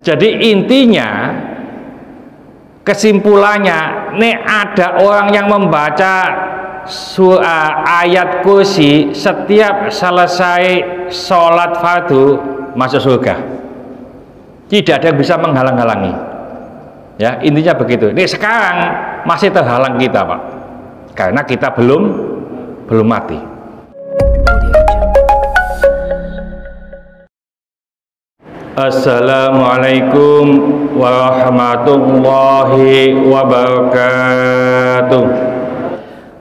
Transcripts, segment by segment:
Jadi intinya, kesimpulannya, nek ada orang yang membaca ayat kursi setiap selesai sholat fardu masuk surga. Tidak ada yang bisa menghalang-halangi. Ya, intinya begitu. Ini sekarang masih terhalang kita, Pak, karena kita belum mati. Assalamualaikum warahmatullahi wabarakatuh.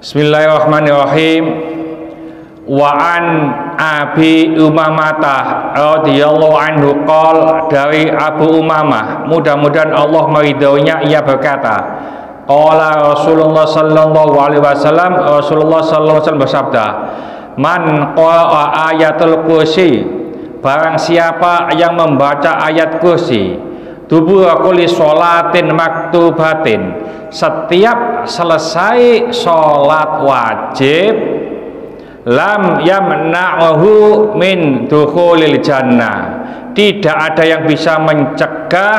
Bismillahirrahmanirrahim. Wa an Abi Umamah radhiyallahu anhu qol, dari Abu Umamah, mudah-mudahan Allah meridhoinya, ia berkata, qala Rasulullah sallallahu alaihi wasallam, Rasulullah sallallahu alaihi wasallam bersabda, man qara'a ayatul kursi, barang siapa yang membaca ayat kursi, dubura kulli sholatin maktubatin, setiap selesai sholat wajib, lam yamna'uhu min dukhulil jannah, tidak ada yang bisa mencegah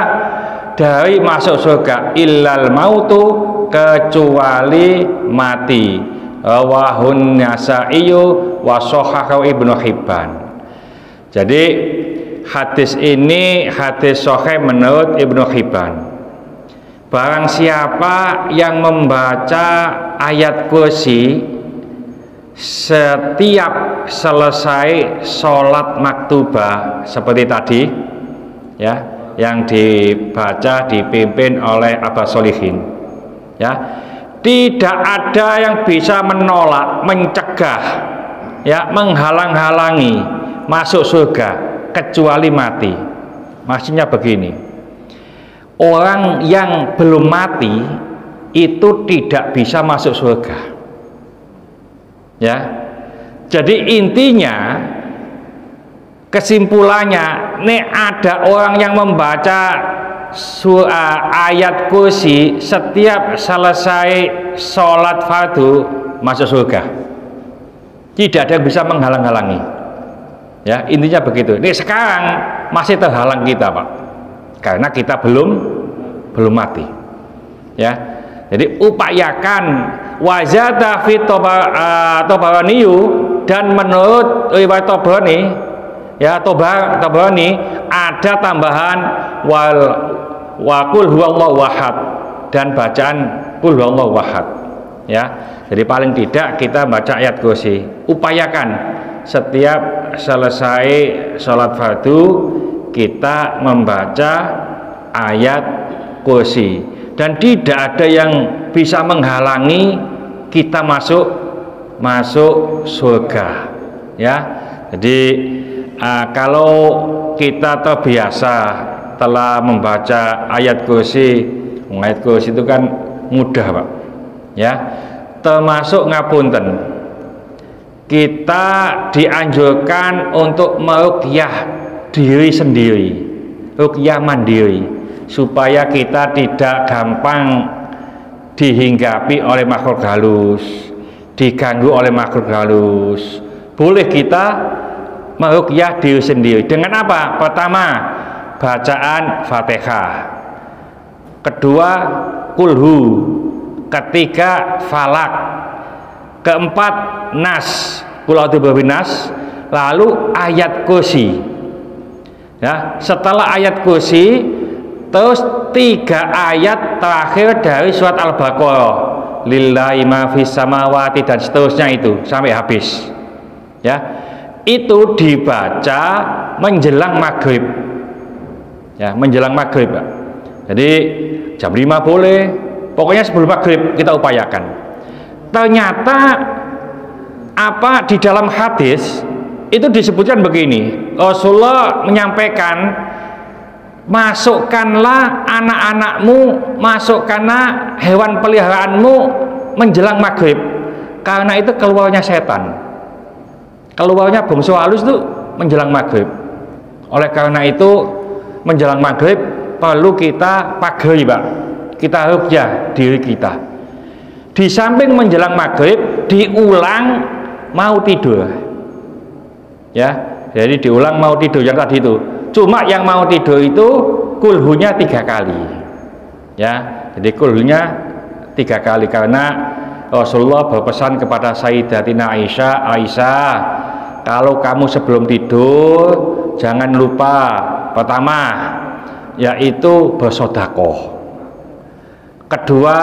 dari masuk surga, illal mautu, kecuali mati. Rawahun Nasa'iyu wa shahahahu Ibnu Hibban. Jadi hadis ini hadis sahih menurut Ibnu Hibban. Barang siapa yang membaca ayat kursi setiap selesai sholat maktubah seperti tadi, ya, yang dibaca dipimpin oleh Abbas Solihin, ya, tidak ada yang bisa menolak, mencegah, ya, menghalang-halangi masuk surga kecuali mati. Maksudnya begini, orang yang belum mati itu tidak bisa masuk surga. Ya, jadi intinya, kesimpulannya, nek ada orang yang membaca ayat kursi setiap selesai sholat fardu masuk surga. Tidak ada yang bisa menghalang-halangi. Ya, intinya begitu. Ini sekarang masih terhalang kita, Pak, karena kita belum mati. Ya, jadi upayakan. Wazada fi Tabaraniyu, dan menurut riwayat Tabarani, ya, Tabarani ada tambahan wa qul huwallahu ahad, dan bacaan qul huwallahu ahad, ya. Jadi paling tidak kita baca ayat kursi. Upayakan setiap selesai sholat fardu kita membaca ayat kursi, dan tidak ada yang bisa menghalangi kita masuk surga, ya. Jadi kalau kita terbiasa telah membaca ayat kursi itu kan mudah, Pak, ya. Termasuk ngapunten, kita dianjurkan untuk meruqyah diri sendiri, ruqyah mandiri, supaya kita tidak gampang dihinggapi oleh makhluk halus, diganggu oleh makhluk halus. Boleh kita meruqyah diri sendiri dengan apa? Pertama, bacaan Fatihah. Kedua, kulhu. Ketiga, falak. Keempat, nas, qul a'udzu birabbin nas. Lalu ayat kursi. Ya, setelah ayat kursi, terus 3 ayat terakhir dari surat Al-Baqarah, lillahi ma fis samawati, dan seterusnya itu sampai habis. Ya, itu dibaca menjelang maghrib. Ya, menjelang maghrib, Pak. Jadi jam 5 boleh, pokoknya sebelum maghrib kita upayakan. Ternyata apa di dalam hadis itu disebutkan begini, Rasulullah menyampaikan, masukkanlah anak-anakmu, masukkanlah hewan peliharaanmu menjelang maghrib, karena itu keluarnya setan, keluarnya bungsu halus itu menjelang maghrib. Oleh karena itu menjelang maghrib perlu kita pagari, Pak, kita ruqyah diri kita. Di samping menjelang maghrib diulang mau tidur, ya. Jadi diulang mau tidur yang tadi itu. Cuma yang mau tidur itu kulhunya 3 kali. Ya, jadi kulhunya 3 kali karena Rasulullah berpesan kepada Sayyidatina Aisyah, kalau kamu sebelum tidur jangan lupa pertama yaitu bersedekah. Kedua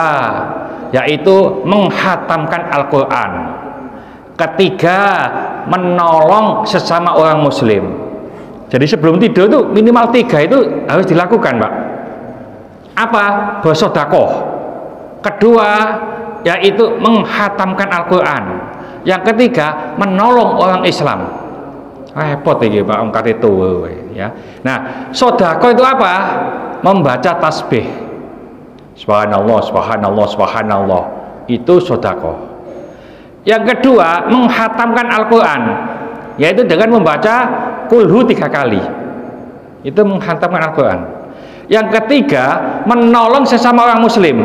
yaitu menghatamkan Al-Qur'an. Ketiga menolong sesama orang muslim. Jadi sebelum tidur itu minimal 3 itu harus dilakukan, Pak. Apa? Bersedekah. Kedua yaitu menghatamkan Al-Qur'an. Yang ketiga menolong orang Islam. Repot iki Pak angkat itu ya. Nah, sedekah itu apa? Membaca tasbih. Subhanallah, subhanallah, subhanallah. Itu sedekah. Yang kedua, menghatamkan Al-Qur'an, yaitu dengan membaca kulhu 3 kali. Itu menghatamkan Al-Qur'an. Yang ketiga, menolong sesama orang muslim,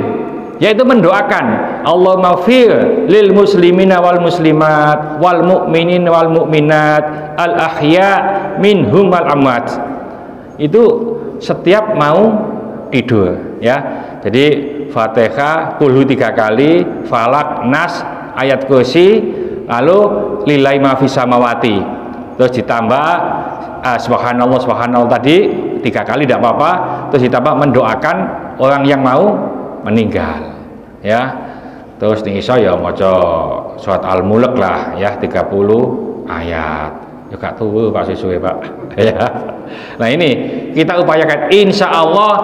yaitu mendoakan Allahumma fir lil muslimina wal muslimat wal mu'minin wal mu'minat al ahya minhum wal amwat. Itu setiap mau tidur ya. Jadi Fatihah kulhu 3 kali, Falak, Nas, ayat kursi, lalu lillahi ma fis samawati. Terus ditambah subhanallah subhanallah tadi 3 kali tidak apa-apa, terus ditambah mendoakan orang yang mau meninggal ya. Terus ning iso ya maca surat Al-Mulk lah ya 30 ayat. Juga tuh Pak sesuai Pak ya. Nah ini kita upayakan insya Allah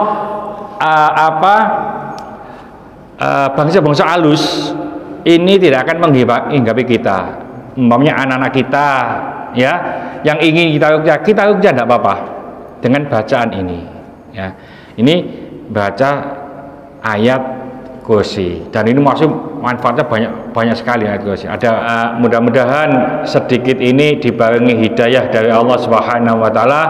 bangsa-bangsa halus ini tidak akan menghinggapi kita. Umpamanya anak-anak kita ya yang ingin kita ruqyah tidak apa-apa dengan bacaan ini ya. Ini baca ayat kursi dan ini maksud manfaatnya banyak sekali ayat kursi. Ada mudah-mudahan sedikit ini dibarengi hidayah dari Allah Subhanahu wa taala.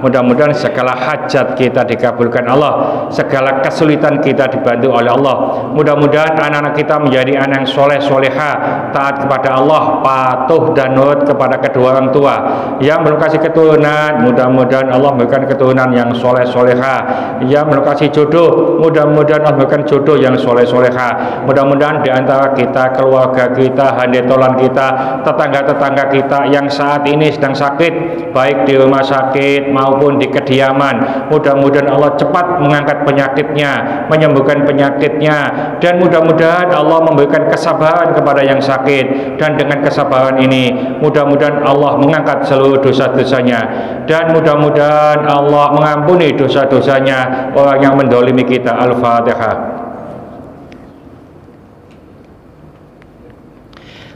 Mudah-mudahan segala hajat kita dikabulkan Allah, segala kesulitan kita dibantu oleh Allah. Mudah-mudahan anak-anak kita menjadi anak yang soleh soleha, taat kepada Allah, patuh dan nurut kepada kedua orang tua. Yang belum kasih keturunan, mudah-mudahan Allah memberikan keturunan yang soleh soleha. Yang belum kasih jodoh, mudah-mudahan Allah memberikan jodoh yang soleh soleha. Mudah-mudahan di antara kita, keluarga kita, handetolan kita, tetangga-tetangga kita yang saat ini sedang sakit, baik di rumah sakit maupun di kediaman, mudah-mudahan Allah cepat mengangkat penyakitnya, menyembuhkan penyakitnya, dan mudah-mudahan Allah memberikan kesabaran kepada yang sakit, dan dengan kesabaran ini mudah-mudahan Allah mengangkat seluruh dosa-dosanya, dan mudah-mudahan Allah mengampuni dosa-dosanya orang yang mendolimi kita. Al-Fatihah.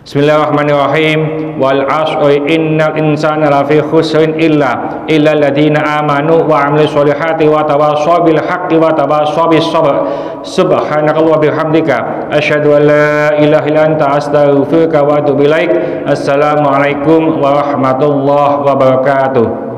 Bismillahirrahmanirrahim. Wal 'ashri innal insana lafi khusrin illa alladziina aamanu wa 'amilus sholihati wa tawassaw bil haqqi wa tawassaw bis sabr. Subhanakallahumma wa bihamdika asyhadu an la ilaha illa anta astaghfiruka wa atubu ilaik. Assalamualaikum warahmatullahi wabarakatuh.